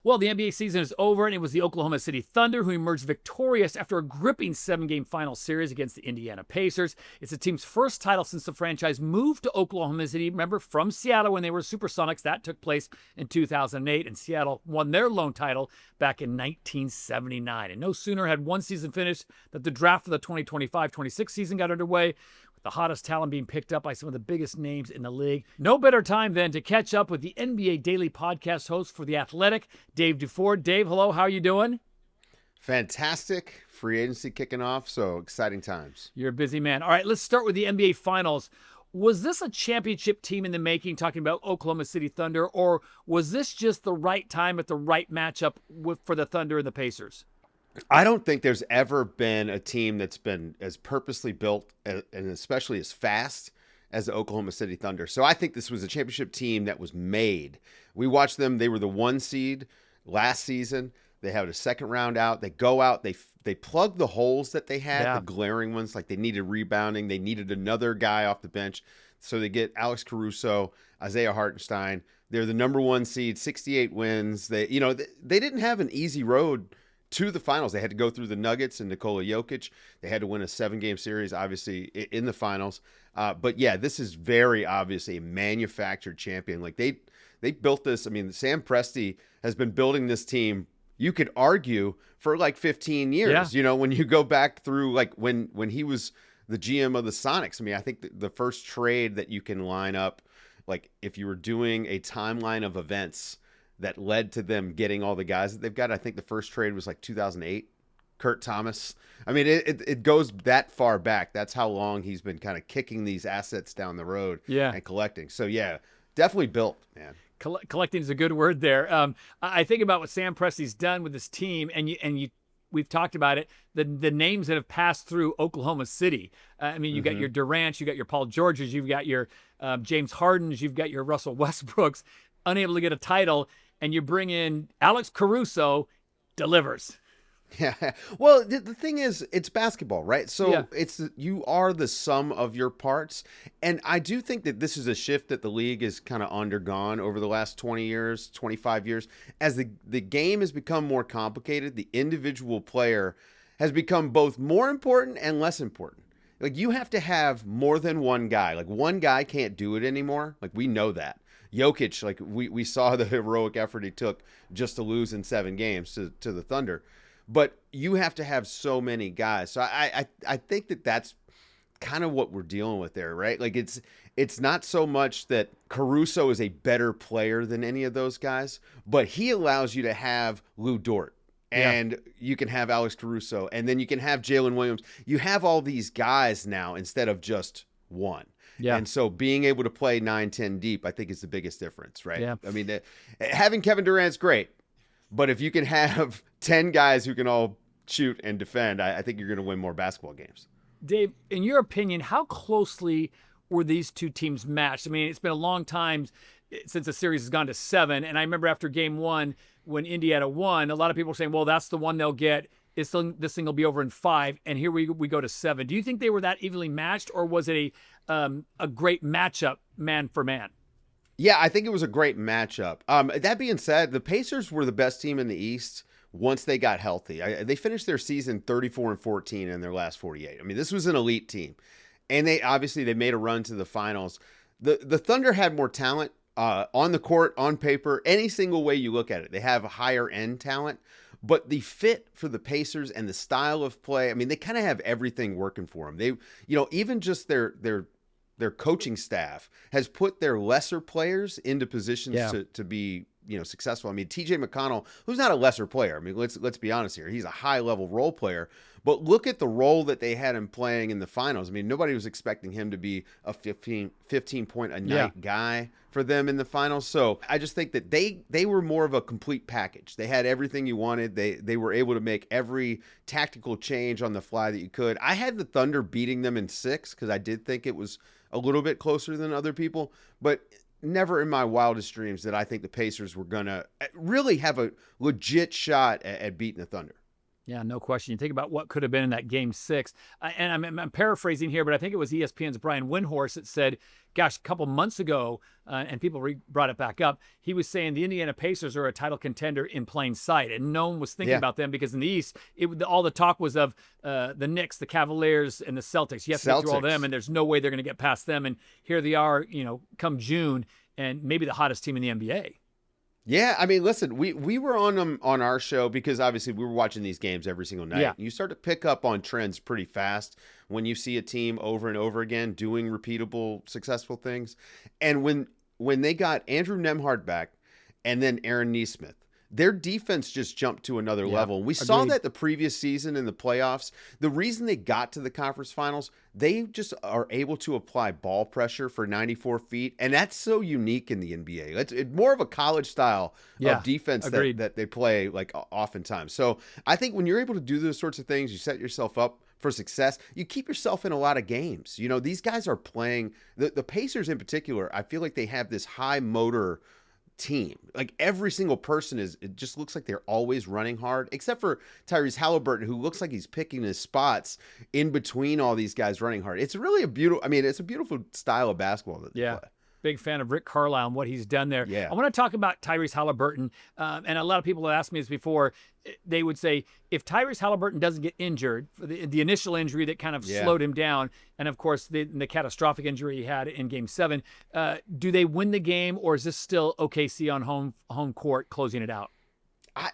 Well, the NBA season is over, and it was the Oklahoma City Thunder who emerged victorious after a gripping 7-game final series against the Indiana Pacers. It's the team's first title since the franchise moved to Oklahoma City, remember, from Seattle when they were Supersonics. That took place in 2008, and Seattle won their lone title back in 1979. And no sooner had one season finished that the draft for the 2025-26 season got underway, the hottest talent being picked up by some of the biggest names in the league. No better time than to catch up with the NBA Daily Podcast host for The Athletic, Dave DuFour. Dave, hello, how are you doing? Fantastic. Free agency kicking off, so exciting times. You're a busy man. All right, let's start with the NBA Finals. Was this a championship team in the making, talking about Oklahoma City Thunder, or was this just the right time at the right matchup for the Thunder and the Pacers? I don't think there's ever been a team that's been as purposely built and especially as fast as the Oklahoma City Thunder. So I think this was a championship team that was made. We watched them. They were the 1 seed last season. They had a second round out. They go out. They plug the holes that they had, the glaring ones, like they needed rebounding. They needed another guy off the bench. So they get Alex Caruso, Isaiah Hartenstein. They're the number 1 seed, 68 wins. They didn't have an easy road to the finals. They had to go through the Nuggets and Nikola Jokic. They had to win a 7-game series, obviously, in the finals. But yeah, this is very obviously a manufactured champion. Like they built this. I mean, Sam Presti has been building this team, you could argue, for like 15 years. Yeah. You know, when you go back through, like when he was the GM of the Sonics. I mean, I think the first trade that you can line up, like if you were doing a timeline of events that led to them getting all the guys that they've got. I think the first trade was like 2008, Kurt Thomas. I mean, it goes that far back. That's how long he's been kind of kicking these assets down the road and collecting. So yeah, definitely built, man. Collecting is a good word there. I think about what Sam Presti's done with this team, and we've talked about it, the names that have passed through Oklahoma City. I mean, you've got your Durant's, you've got your Paul Georges, you've got your James Harden's, you've got your Russell Westbrooks, unable to get a title. And you bring in Alex Caruso, delivers. Yeah. Well, the thing is, it's basketball, right? So you are the sum of your parts. And I do think that this is a shift that the league has kind of undergone over the last 20 years, 25 years. As the game has become more complicated, the individual player has become both more important and less important. Like, you have to have more than one guy. Like, one guy can't do it anymore. Like, we know that. Jokic, like we saw the heroic effort he took just to lose in 7 games to the Thunder. But you have to have so many guys. So I think that that's kind of what we're dealing with there, right? Like it's not so much that Caruso is a better player than any of those guys, but he allows you to have Lou Dort. And you can have Alex Caruso, and then you can have Jalen Williams. You have all these guys now instead of just one. Yeah. And so being able to play 9-10 deep, I think is the biggest difference, right? Yeah. I mean, having Kevin Durant's great, but if you can have 10 guys who can all shoot and defend, I think you're going to win more basketball games. Dave, in your opinion, how closely were these two teams matched? I mean, it's been a long time since the series has gone to 7, and I remember after Game 1 when Indiana won, a lot of people were saying, well, that's the one they'll get. This thing will be over in 5, and here we go to 7. Do you think they were that evenly matched, or was it a great matchup, man for man? Yeah, I think it was a great matchup. That being said, the Pacers were the best team in the East once they got healthy. They finished their season 34-14 in their last 48. I mean, this was an elite team, and they made a run to the finals. The Thunder had more talent on the court, on paper, any single way you look at it. They have a higher end talent. But the fit for the Pacers and the style of play, I mean, they kind of have everything working for them. They, even just their coaching staff has put their lesser players into positions to be, successful. I mean, TJ McConnell, who's not a lesser player. I mean, let's be honest here. He's a high level role player. But look at the role that they had him playing in the finals. I mean, nobody was expecting him to be a 15 point a night guy for them in the finals. So I just think that they were more of a complete package. They had everything you wanted. They were able to make every tactical change on the fly that you could. I had the Thunder beating them in 6 because I did think it was a little bit closer than other people. But never in my wildest dreams did I think the Pacers were going to really have a legit shot at beating the Thunder. Yeah, no question. You think about what could have been in that game 6. And I'm paraphrasing here, but I think it was ESPN's Brian Windhorst that said, gosh, a couple months ago, and people brought it back up, he was saying the Indiana Pacers are a title contender in plain sight. And no one was thinking about them because in the East, all the talk was of the Knicks, the Cavaliers, and the Celtics. You have to get through all them, and there's no way they're going to get past them. And here they are, come June, and maybe the hottest team in the NBA. Yeah, I mean, listen, we were on them on our show because obviously we were watching these games every single night. Yeah. You start to pick up on trends pretty fast when you see a team over and over again doing repeatable, successful things. And when they got Andrew Nembhard back and then Aaron Nesmith, their defense just jumped to another level. We saw that the previous season in the playoffs. The reason they got to the conference finals, they just are able to apply ball pressure for 94 feet. And that's so unique in the NBA. It's more of a college style of defense that they play like oftentimes. So I think when you're able to do those sorts of things, you set yourself up for success. You keep yourself in a lot of games. These guys are playing, the Pacers in particular, I feel like they have this high motor team. Like every single person it just looks like they're always running hard, except for Tyrese Haliburton, who looks like he's picking his spots in between all these guys running hard. It's really it's a beautiful style of basketball that they play. Big fan of Rick Carlisle and what he's done there. Yeah. I want to talk about Tyrese Haliburton. And a lot of people have asked me this before. They would say, if Tyrese Haliburton doesn't get injured, for the initial injury that kind of slowed him down, and of course the catastrophic injury he had in Game 7, do they win the game, or is this still OKC on home court closing it out?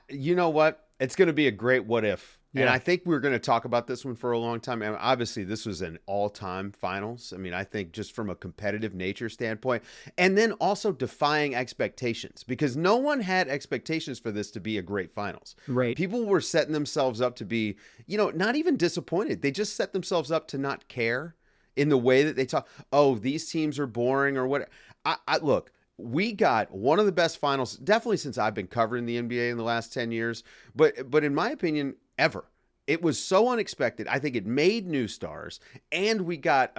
You know what? It's going to be a great what if. And I think we're going to talk about this one for a long time. And obviously, this was an all-time finals. I mean, I think just from a competitive nature standpoint, and then also defying expectations, because no one had expectations for this to be a great finals. Right. People were setting themselves up to be, not even disappointed. They just set themselves up to not care in the way that they talk. Oh, these teams are boring or what. Look. We got one of the best finals, definitely since I've been covering the NBA in the last 10 years. But in my opinion, ever. It was so unexpected. I think it made new stars. And we got,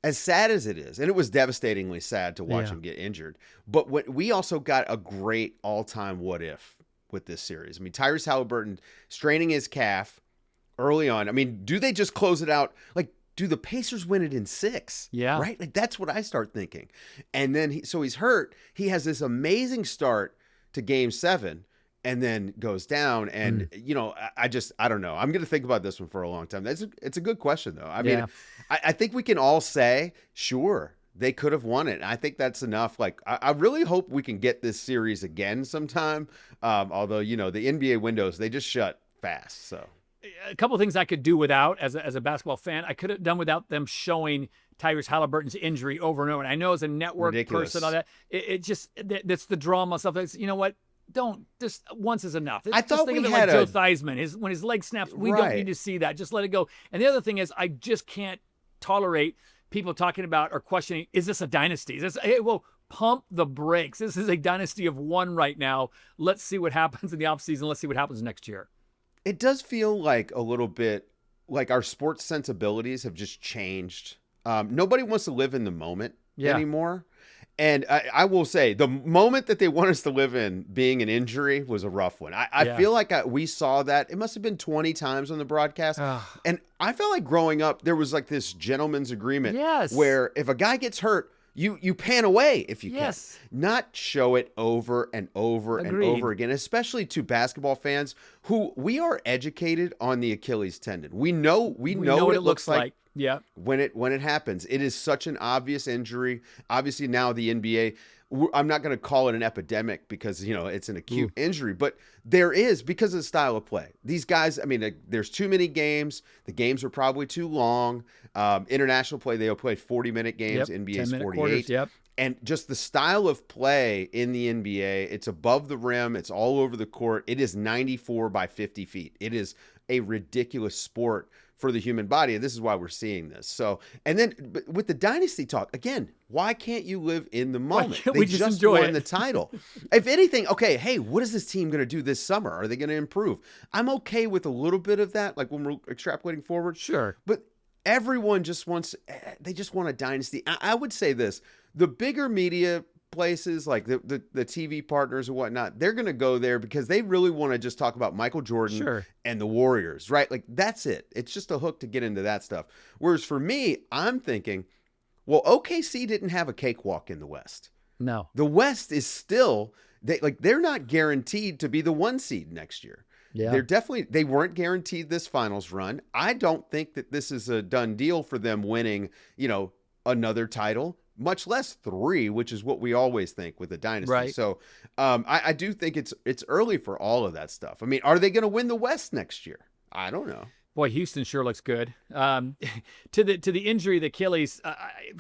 as sad as it is, and it was devastatingly sad to watch him get injured, but we also got a great all-time what if with this series. Tyrese Haliburton straining his calf early on. Do they just close it out? Like, do the Pacers win it in 6? Yeah. Right? Like, that's what I start thinking. And then he's hurt. He has this amazing start to Game 7 and then goes down. And, I don't know. I'm going to think about this one for a long time. It's a good question, though. I think we can all say, sure, they could have won it. I think that's enough. Like, I really hope we can get this series again sometime. Although, the NBA windows, they just shut fast. So a couple of things I could do without as a basketball fan. I could have done without them showing Tyrese Haliburton's injury over and over. And I know as a network person, all that, that's the drama stuff. You know what? Don't just once is enough. I thought think we of it had like Joe Theismann. When his leg snaps, we don't need to see that. Just let it go. And the other thing is, I just can't tolerate people talking about or questioning, is this a dynasty? Pump the brakes. This is a dynasty of one right now. Let's see what happens in the offseason. Let's see what happens next year. It does feel like a little bit like our sports sensibilities have just changed. Nobody wants to live in the moment anymore. And I will say, the moment that they want us to live in being an injury was a rough one. I feel like we saw that. It must have been 20 times on the broadcast. And I felt like growing up, there was like this gentleman's agreement where if a guy gets hurt, you pan away if you can. Not show it over and over and over again, especially to basketball fans who we are educated on the Achilles tendon. We know what it looks like. Yeah. When it happens, it is such an obvious injury. Obviously now the NBA, I'm not going to call it an epidemic because, it's an acute injury, but there is, because of the style of play. These guys, there's too many games. The games are probably too long. International play, they'll play 40-minute games. NBA's 48. Quarters, And just the style of play in the NBA, it's above the rim. It's all over the court. It is 94 by 50 feet. It is a ridiculous sport for the human body. And this is why we're seeing this. So, and then with the dynasty talk, again, why can't you live in the moment? They just won the title. If anything, okay, hey, what is this team going to do this summer? Are they going to improve? I'm okay with a little bit of that, like when we're extrapolating forward. Sure. But everyone just want a dynasty. I would say this, the bigger media places like the TV partners and whatnot, they're going to go there because they really want to just talk about Michael Jordan and the Warriors, right? Like that's it. It's just a hook to get into that stuff. Whereas for me, I'm thinking, well, OKC didn't have a cakewalk in the West. No. The West is still, they're not guaranteed to be the 1 seed next year. Yeah. They weren't guaranteed this finals run. I don't think that this is a done deal for them winning, another title, much less 3, which is what we always think with a dynasty. Right. So I do think it's early for all of that stuff. I mean, are they going to win the West next year? I don't know. Boy, Houston sure looks good. To the injury, the Achilles.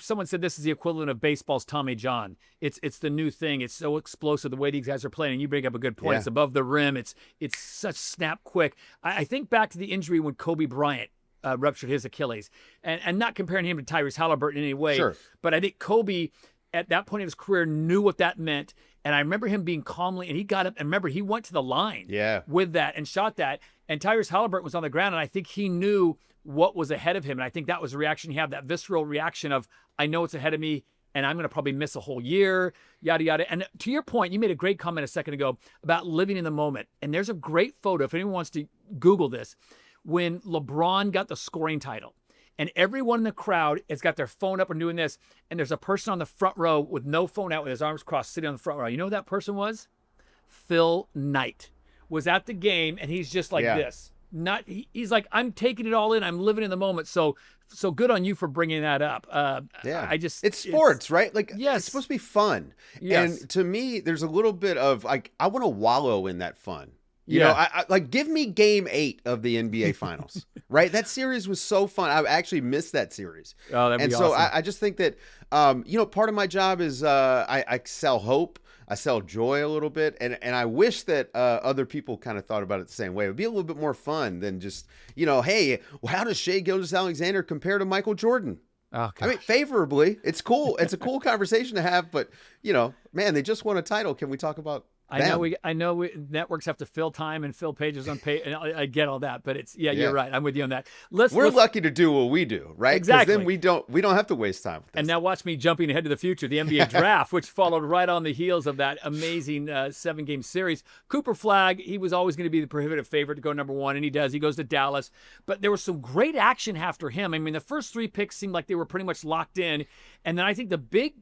Someone said this is the equivalent of baseball's Tommy John. It's the new thing. It's so explosive the way these guys are playing. And you bring up a good point. Yeah. It's above the rim. It's such snap quick. I think back to the injury when Kobe Bryant ruptured his Achilles, and not comparing him to Tyrese Haliburton in any way. Sure. But I think Kobe at that point in his career knew what that meant. And I remember him being calmly, and he got up, and remember, he went to the line with that and shot that. And Tyrese Haliburton was on the ground, and I think he knew what was ahead of him. And I think that was the reaction he had, that visceral reaction of, I know it's ahead of me, and I'm going to probably miss a whole year, yada, yada. And to your point, you made a great comment a second ago about living in the moment. And there's a great photo, if anyone wants to Google this, when LeBron got the scoring title. And everyone in the crowd has got their phone up and doing this. And there's a person on the front row with no phone out with his arms crossed sitting on the front row. You know who that person was? Phil Knight was at the game, and he's just like this. He's like, I'm taking it all in. I'm living in the moment. So good on you for bringing that up. It's sports, right? Like, it's supposed to be fun. Yes. And to me, there's a little bit of like, I want to wallow in that fun. You know, I give me game 8 of the NBA Finals, right? That series was so fun. I actually missed that series. Oh, that'd be awesome. I just think that, part of my job is I sell hope. I sell joy a little bit. And I wish that other people kind of thought about it the same way. It would be a little bit more fun than just, hey, well, how does Shai Gilgeous-Alexander compare to Michael Jordan? Oh, I mean, favorably. It's cool. It's a cool conversation to have. But, man, they just won a title. Can we talk about I know networks have to fill time and fill pages on page, and I get all that, but you're right. I'm with you on that. We're lucky to do what we do, right? Exactly. Then we don't have to waste time with this. And now watch me jumping ahead to the future, the NBA draft, which followed right on the heels of that amazing 7-game series. Cooper Flagg, he was always going to be the prohibitive favorite to go number 1, and he does. He goes to Dallas, but there was some great action after him. I mean, the first 3 picks seemed like they were pretty much locked in, and then I think the big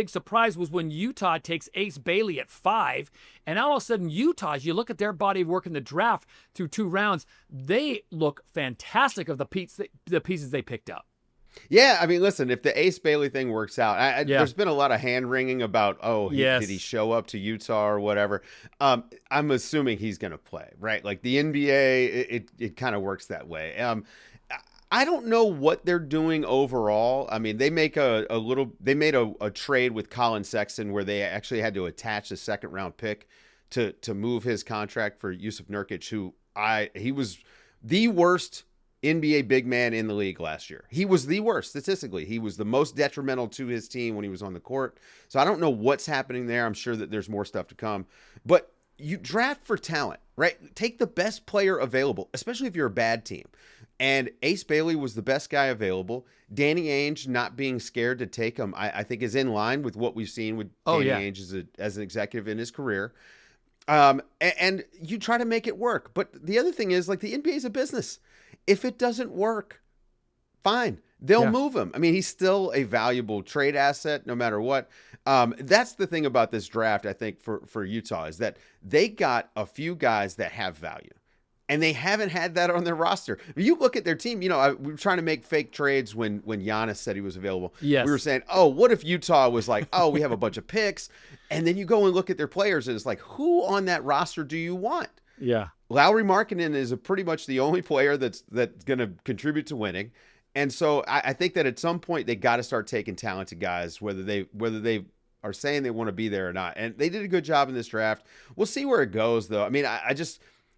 surprise was when Utah takes Ace Bailey at 5, and all of a sudden Utah, as you look at their body of work in the draft through 2 rounds, they look fantastic of the pieces they picked up. Yeah, I mean, listen, if the Ace Bailey thing works out, there's been a lot of hand-wringing about, did he show up to Utah or whatever. I'm assuming he's going to play, right? Like the NBA, it kind of works that way. I don't know what they're doing overall. I mean, they make a trade with Colin Sexton where they actually had to attach a 2nd-round pick to move his contract for Yusuf Nurkic, he was the worst NBA big man in the league last year. He was the worst statistically. He was the most detrimental to his team when he was on the court. So I don't know what's happening there. I'm sure that there's more stuff to come. But you draft for talent, right? Take the best player available, especially if you're a bad team. And Ace Bailey was the best guy available. Danny Ainge not being scared to take him, I think, is in line with what we've seen with Danny Ainge as an executive in his career. And you try to make it work. But the other thing is, like, the NBA is a business. If it doesn't work, fine. They'll move him. I mean, he's still a valuable trade asset no matter what. That's the thing about this draft, I think, for Utah, is that they got a few guys that have value. And they haven't had that on their roster. You look at their team, we were trying to make fake trades when Giannis said he was available. Yes. We were saying, what if Utah was like, we have a bunch of picks. And then you go and look at their players and it's like, who on that roster do you want? Yeah. Lauri Markkanen is pretty much the only player that's going to contribute to winning. And so I think that at some point they got to start taking talented guys, whether they are saying they want to be there or not. And they did a good job in this draft. We'll see where it goes, though. I mean,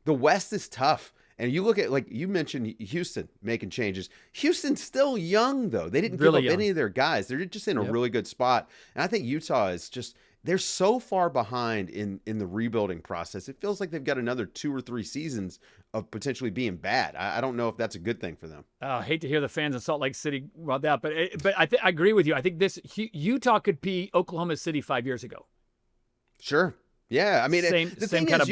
the West is tough. And you look at, like you mentioned, Houston making changes. Houston's still young, though. They didn't give up any of their guys. They're just in a really good spot. And I think Utah is just, they're so far behind in the rebuilding process. It feels like they've got another 2 or 3 seasons of potentially being bad. I don't know if that's a good thing for them. I hate to hear the fans in Salt Lake City about that, but I agree with you. I think Utah could be Oklahoma City 5 years ago. Sure. Yeah. I mean, the thing is,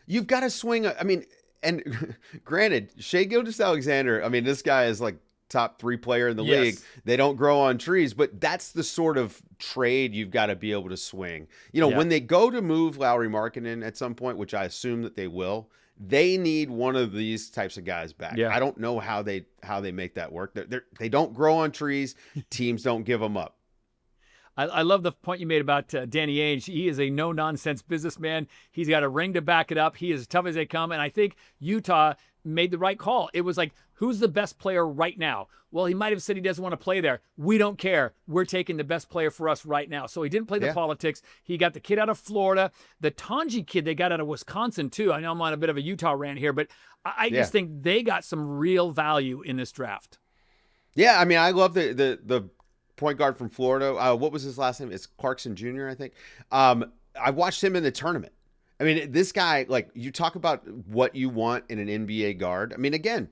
you've got to swing. I mean, and granted, Shai Gilgeous-Alexander, I mean, this guy is like top 3 player in the league. They don't grow on trees, but that's the sort of trade you've got to be able to swing. When they go to move Lauri Markkanen at some point, which I assume that they will, they need one of these types of guys back. I don't know how they make that work. They don't grow on trees. Teams don't give them up. I love the point you made about Danny Ainge. He is a no-nonsense businessman. He's got a ring to back it up. He is as tough as they come. And I think Utah made the right call. It was like, who's the best player right now? Well, he might have said he doesn't want to play there. We don't care. We're taking the best player for us right now. So he didn't play the politics. He got the kid out of Florida. The Tanji kid they got out of Wisconsin, too. I know I'm on a bit of a Utah rant here, but I just think they got some real value in this draft. Yeah, I mean, I love the point guard from Florida. What was his last name? It's Clarkson Jr., I think. I watched him in the tournament. I mean, this guy, like, you talk about what you want in an NBA guard. I mean, again,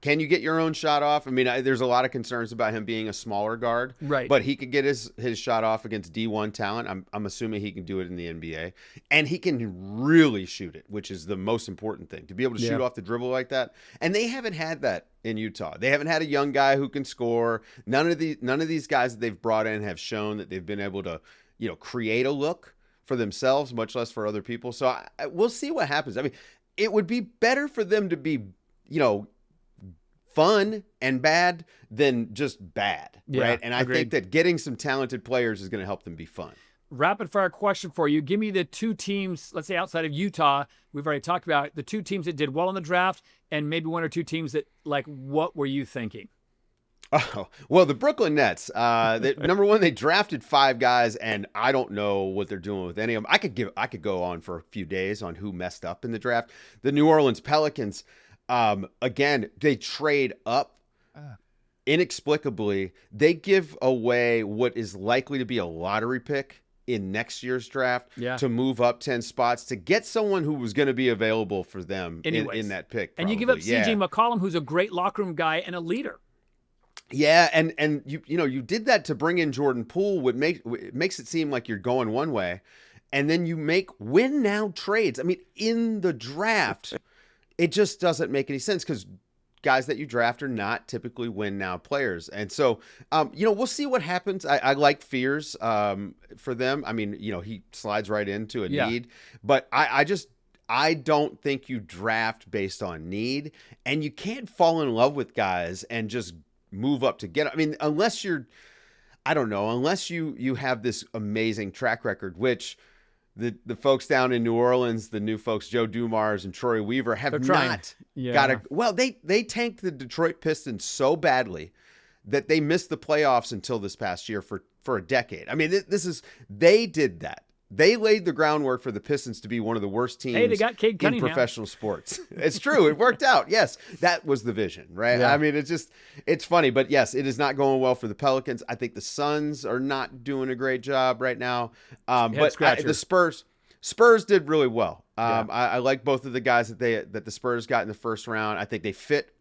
can you get your own shot off? I mean, there's a lot of concerns about him being a smaller guard. Right. But he could get his shot off against D1 talent. I'm assuming he can do it in the NBA. And he can really shoot it, which is the most important thing, to be able to shoot off the dribble like that. And they haven't had that in Utah. They haven't had a young guy who can score. None of these guys that they've brought in have shown that they've been able to, create a look for themselves, much less for other people. So we'll see what happens. I mean, it would be better for them to be, fun and bad than just bad, right? And I think that getting some talented players is going to help them be fun. Rapid fire question for you. Give me the 2 teams, let's say outside of Utah, we've already talked about the 2 teams that did well in the draft, and maybe 1 or 2 teams that, like, what were you thinking? Oh, well, the Brooklyn Nets, number one, they drafted 5 guys, and I don't know what they're doing with any of them. I could go on for a few days on who messed up in the draft. The New Orleans Pelicans, again, they trade up inexplicably. They give away what is likely to be a lottery pick in next year's draft to move up 10 spots to get someone who was going to be available for them in that pick. Probably. And you give up CJ McCollum, who's a great locker room guy and a leader. Yeah, and you did that to bring in Jordan Poole. It makes it seem like you're going one way, and then you make win now trades. I mean, in the draft, it just doesn't make any sense because guys that you draft are not typically win now players. And so, we'll see what happens. I like Fears for them. I mean, he slides right into a need, but I don't think you draft based on need, and you can't fall in love with guys and just move up to get. I mean, unless you have this amazing track record, which the folks down in New Orleans, the new folks, Joe Dumars and Troy Weaver, have not got a. Well, they tanked the Detroit Pistons so badly that they missed the playoffs until this past year for a decade. I mean, they did that. They laid the groundwork for the Pistons to be one of the worst teams they got Cade in professional sports. It's true. It worked out. Yes, that was the vision, right? Yeah. I mean, it's funny. But yes, it is not going well for the Pelicans. I think the Suns are not doing a great job right now. But the Spurs did really well. I like both of the guys that the Spurs got in the first round. I think they fit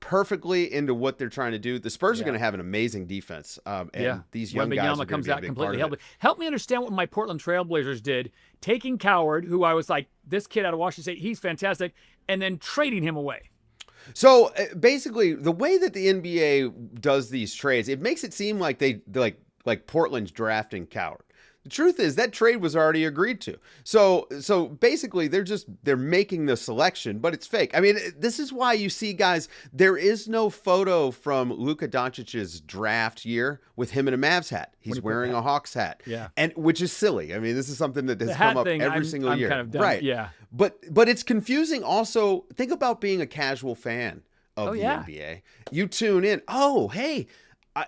perfectly into what they're trying to do. The Spurs are going to have an amazing defense. And these young guys are going to be a big part of it. Help me understand what my Portland Trailblazers did, taking Coward, who I was like, this kid out of Washington State, he's fantastic, and then trading him away. So basically, the way that the NBA does these trades, it makes it seem like they like Portland's drafting Coward. The truth is that trade was already agreed to. So basically they're making the selection, but it's fake. I mean, this is why you see guys, there is no photo from Luka Dončić's draft year with him in a Mavs hat. He's wearing a Hawks hat. Yeah. And which is silly. I mean, this is something that has come up every single year. Kind of done, right. Yeah. But it's confusing also. Think about being a casual fan of the NBA. You tune in. Oh, hey,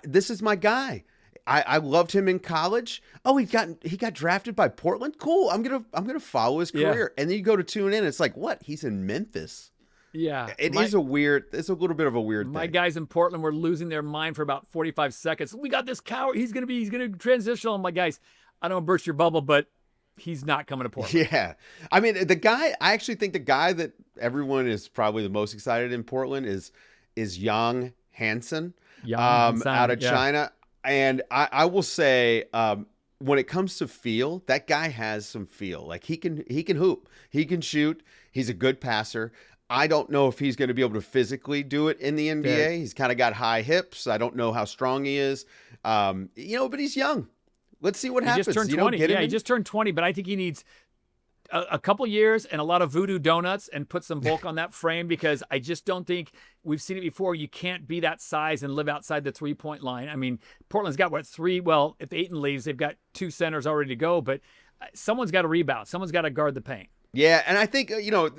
this is my guy. I loved him in college. Oh, he got drafted by Portland. Cool. I'm gonna follow his career. And then you go to tune in. It's like, what? He's in Memphis. Yeah, it's a little bit of a weird thing. My guys in Portland were losing their mind for about 45 seconds. We got this Coward. He's gonna transition. I'm like, guys, I don't burst your bubble, but he's not coming to Portland. Yeah. I mean, I actually think the guy that everyone is probably the most excited in Portland is Yang Hansen, out of China. And I will say, when it comes to feel, that guy has some feel. Like he can hoop, he can shoot. He's a good passer. I don't know if he's going to be able to physically do it in the NBA. Yeah. He's kind of got high hips. I don't know how strong he is. But he's young. Let's see what happens. He just turned 20. He just turned 20, but I think he needs a couple years and a lot of voodoo donuts and put some bulk on that frame, because I just don't think we've seen it before. You can't be that size and live outside the 3-point line. I mean, Portland's got if Ayton leaves, they've got 2 centers already to go, but someone's got to rebound. Someone's got to guard the paint. Yeah, and I think,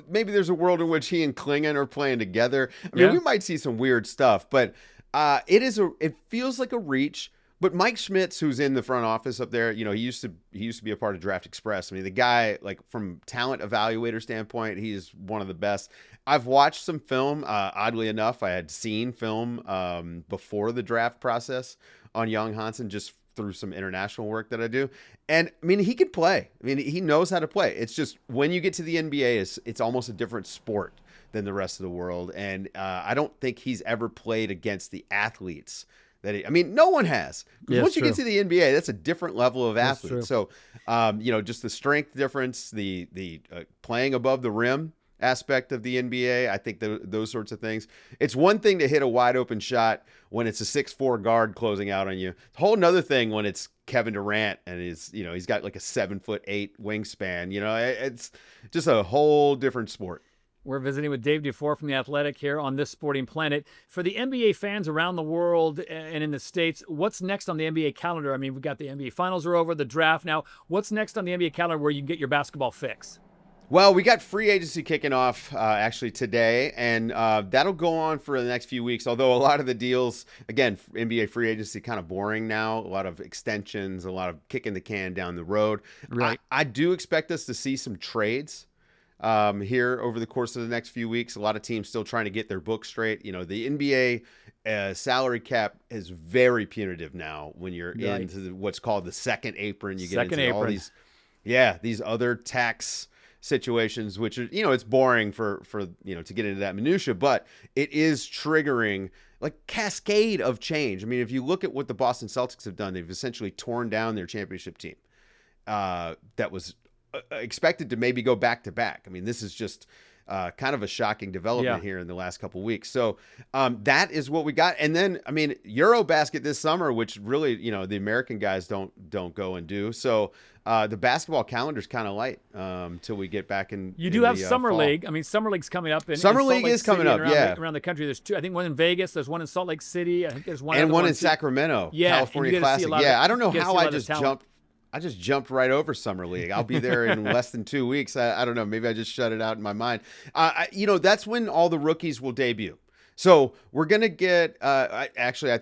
maybe there's a world in which he and Klingon are playing together. I mean, we might see some weird stuff, but it feels like a reach. But Mike Schmitz, who's in the front office up there, he used to be a part of Draft Express. I mean, the guy, like, from talent evaluator standpoint, he's one of the best. I've watched some film. Oddly enough, I had seen film before the draft process on Young Hansen, just through some international work that I do. And I mean, he can play. I mean, he knows how to play. It's just when you get to the NBA, it's almost a different sport than the rest of the world. And I don't think he's ever played against the athletes no one has. Once you get to the NBA, that's a different level of athlete. So, just the strength difference, the playing above the rim aspect of the NBA, I think those sorts of things. It's one thing to hit a wide open shot when it's a 6'4" guard closing out on you. It's a whole nother thing when it's Kevin Durant and he's got like a 7'8" wingspan. It's just a whole different sport. We're visiting with Dave DuFour from The Athletic here on This Sporting Planet. For the NBA fans around the world and in the States, what's next on the NBA calendar? I mean, we've got the NBA Finals are over, the draft now. What's next on the NBA calendar where you can get your basketball fix? Well, we got free agency kicking off actually today, and that'll go on for the next few weeks, although a lot of the deals, again, I free agency kind of boring now, a lot of extensions, a lot of kicking the can down the road. Right. I do expect us to see some trades here over the course of the next few weeks. A lot of teams still trying to get their books straight. The NBA salary cap is very punitive now when you're into what's called the second apron. You get into all these other tax situations, which are, it's boring for to get into that minutia, but it is triggering like cascade of change. I mean, if you look at what the Boston Celtics have done, they've essentially torn down their championship team that was expected to maybe go back to back. I mean, this is just kind of a shocking development here in the last couple of weeks. So that is what we got. And then, I mean, Eurobasket this summer, which really, the American guys don't go and do. So the basketball calendar's kind of light till we get back in. You do have Summer League. I mean, Summer League's coming up. Summer League is coming up, around the country. There's 2. I think one in Vegas. There's one in Salt Lake City. I think there's one. And one in Sacramento, California Classic. I don't know how I just jumped right over Summer League. I'll be there in less than 2 weeks. I don't know. Maybe I just shut it out in my mind. That's when all the rookies will debut. So we're going to get I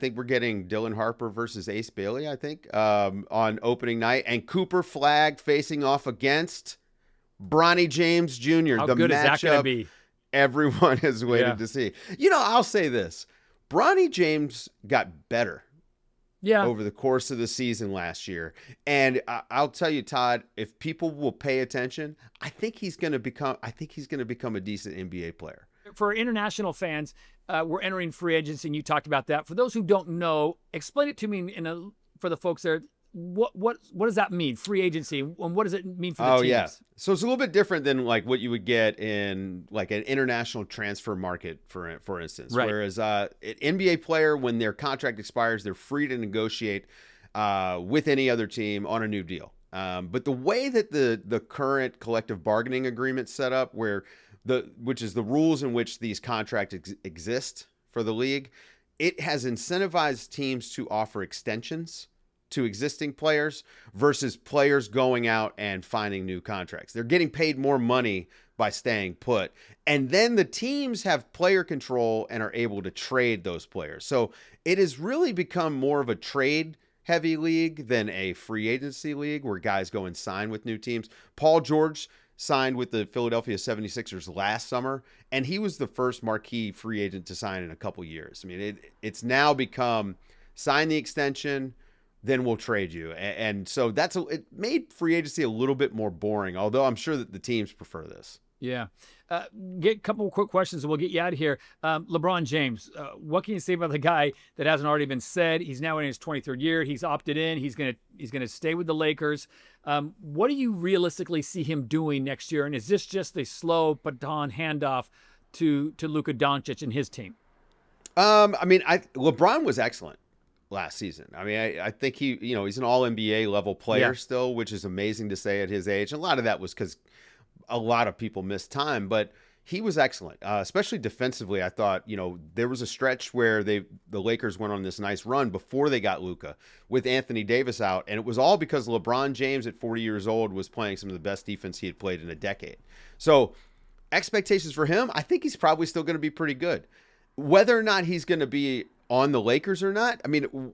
think we're getting Dylan Harper versus Ace Bailey, I think, on opening night. And Cooper Flagg facing off against Bronny James Jr. How good is that going to be? Everyone has waited to see. I'll say this. Bronny James got better. Over the course of the season last year. And I'll tell you, Todd, if people will pay attention, I think he's going to become a decent NBA player. For international fans, we're entering free agency, and you talked about that. For those who don't know, explain it to me for the folks there. What does that mean, free agency, and what does it mean for the teams? Yeah. So it's a little bit different than like what you would get in like an international transfer market, for instance. Right. Whereas an NBA player, when their contract expires, they're free to negotiate with any other team on a new deal. But the way that the current collective bargaining agreement's set up, which is the rules in which these contracts exist for the league, it has incentivized teams to offer extensions to existing players versus players going out and finding new contracts. They're getting paid more money by staying put. And then the teams have player control and are able to trade those players. So it has really become more of a trade heavy league than a free agency league where guys go and sign with new teams. Paul George signed with the Philadelphia 76ers last summer, and he was the first marquee free agent to sign in a couple years. I mean, it's now become sign the extension, then we'll trade you. And so it made free agency a little bit more boring, although I'm sure that the teams prefer this. Yeah. Get a couple of quick questions and we'll get you out of here. LeBron James, what can you say about the guy that hasn't already been said? He's now in his 23rd year. He's opted in. He's gonna stay with the Lakers. What do you realistically see him doing next year? And is this just a slow baton handoff to Luka Dončić and his team? LeBron was excellent last season. I think he's an all NBA level player still, which is amazing to say at his age. And a lot of that was because a lot of people missed time, but he was excellent, especially defensively. I thought, there was a stretch where the Lakers went on this nice run before they got Luka with Anthony Davis out. And it was all because LeBron James at 40 years old was playing some of the best defense he had played in a decade. So expectations for him, I think he's probably still going to be pretty good. Whether or not he's going to be on the Lakers or not,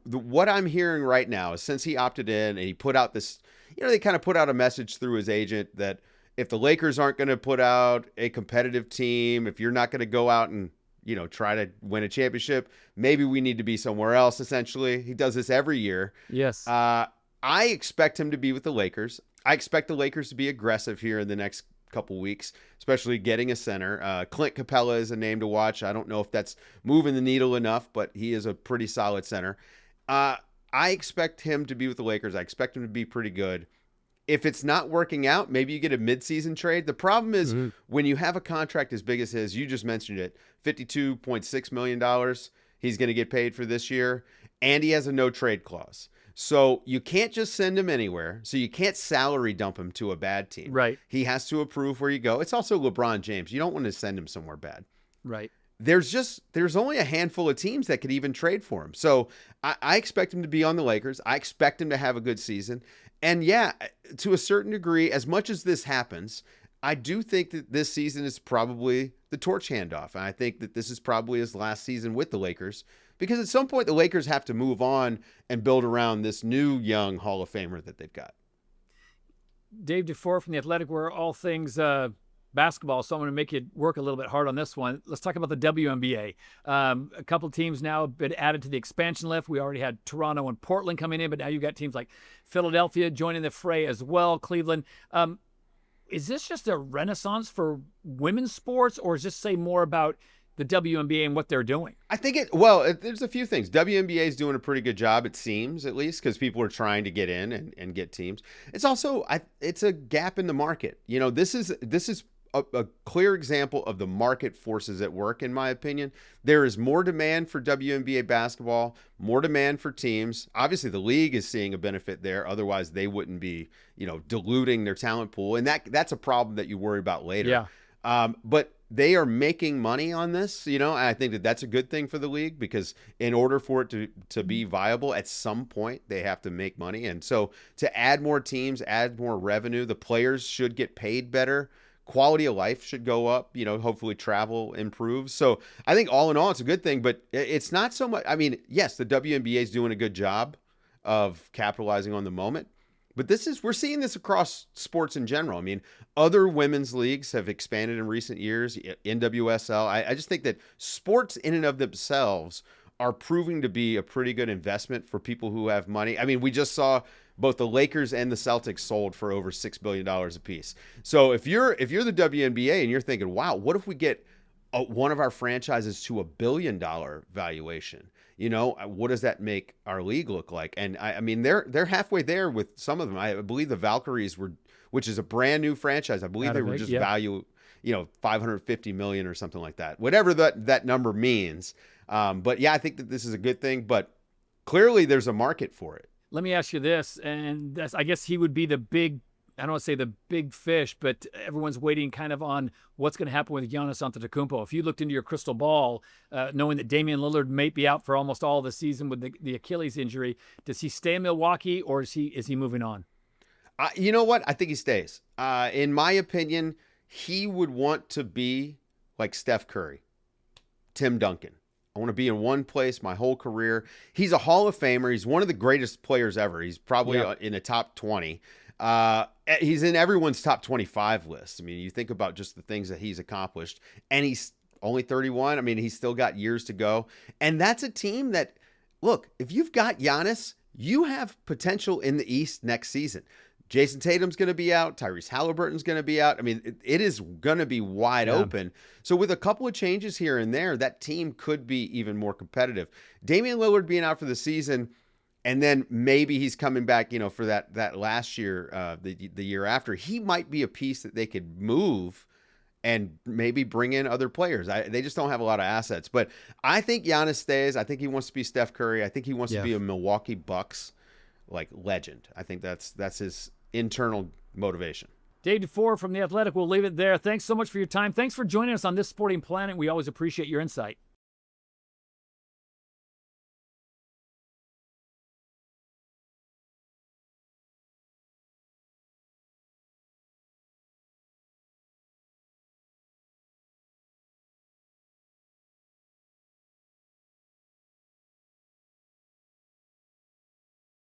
what I'm hearing right now is since he opted in and he put out this, they kind of put out a message through his agent that if the Lakers aren't going to put out a competitive team, if you're not going to go out and, try to win a championship, maybe we need to be somewhere else, essentially. He does this every year. Yes. I expect him to be with the Lakers. I expect the Lakers to be aggressive here in the next couple weeks, especially getting a center. Clint Capella is a name to watch. I don't know if that's moving the needle enough, but he is a pretty solid center. I expect him to be with the Lakers. I expect him to be pretty good. If it's not working out, maybe you get a midseason trade. The problem is when you have a contract as big as his, you just mentioned it, $52.6 million he's going to get paid for this year, and he has a no trade clause. So you can't just send him anywhere. So you can't salary dump him to a bad team. Right. He has to approve where you go. It's also LeBron James. You don't want to send him somewhere bad. Right. There's only a handful of teams that could even trade for him. So I expect him to be on the Lakers. I expect him to have a good season. And yeah, to a certain degree, as much as this happens, I do think that this season is probably the torch handoff. And I think that this is probably his last season with the Lakers, because at some point the Lakers have to move on and build around this new young Hall of Famer that they've got. Dave DuFour from The Athletic, where all things basketball, so I'm going to make you work a little bit hard on this one. Let's talk about the WNBA. A couple of teams now have been added to the expansion list. We already had Toronto and Portland coming in, but now you've got teams like Philadelphia joining the fray as well, Cleveland. Is this just a renaissance for women's sports, or is this say more about the WNBA and what they're doing? I think there's a few things. WNBA is doing a pretty good job, it seems, at least, because people are trying to get in and get teams. It's also, it's a gap in the market. This is a clear example of the market forces at work, in my opinion. There is more demand for WNBA basketball, more demand for teams. Obviously, the league is seeing a benefit there. Otherwise, they wouldn't be, diluting their talent pool. And that's a problem that you worry about later. Yeah. But they are making money on this, and I think that that's a good thing for the league, because in order for it to be viable, at some point they have to make money. And so to add more teams, add more revenue, the players should get paid better. Quality of life should go up, hopefully travel improves. So I think all in all, it's a good thing, but it's not so much. Yes, the WNBA is doing a good job of capitalizing on the moment, but we're seeing this across sports in general. Other women's leagues have expanded in recent years, NWSL. I just think that sports in and of themselves are proving to be a pretty good investment for people who have money. We just saw both the Lakers and the Celtics sold for over $6 billion a piece. So if you're the WNBA and you're thinking, wow, what if we get one of our franchises to $1 billion valuation? What does that make our league look like? And they're halfway there with some of them. I believe the Valkyries which is a brand new franchise. I believe they were just value, $550 million or something like that. Whatever that number means. But yeah, I think that this is a good thing. But clearly, there's a market for it. Let me ask you this, and I guess he would be the big, I don't want to say the big fish, but everyone's waiting kind of on what's going to happen with Giannis Antetokounmpo. If you looked into your crystal ball, knowing that Damian Lillard may be out for almost all the season with the Achilles injury, does he stay in Milwaukee, or is he moving on? You know what? I think he stays. In my opinion, he would want to be like Steph Curry, Tim Duncan. I want to be in one place my whole career. He's a Hall of Famer. He's one of the greatest players ever. He's probably in a top 20. He's in everyone's top 25 list. You think about just the things that he's accomplished, and he's only 31. He's still got years to go. And that's a team that, look, if you've got Giannis, you have potential in the East next season. Jason Tatum's going to be out. Tyrese Haliburton's going to be out. I mean, it is going to be wide open. So with a couple of changes here and there, that team could be even more competitive. Damian Lillard being out for the season, and then maybe he's coming back, for that last year, the year after. He might be a piece that they could move and maybe bring in other players. They just don't have a lot of assets. But I think Giannis stays. I think he wants to be Steph Curry. I think he wants to be a Milwaukee Bucks legend. I think that's his internal motivation. Dave DuFour from The Athletic. We'll leave it there. Thanks so much for your time. Thanks for joining us on This Sporting Planet. We always appreciate your insight.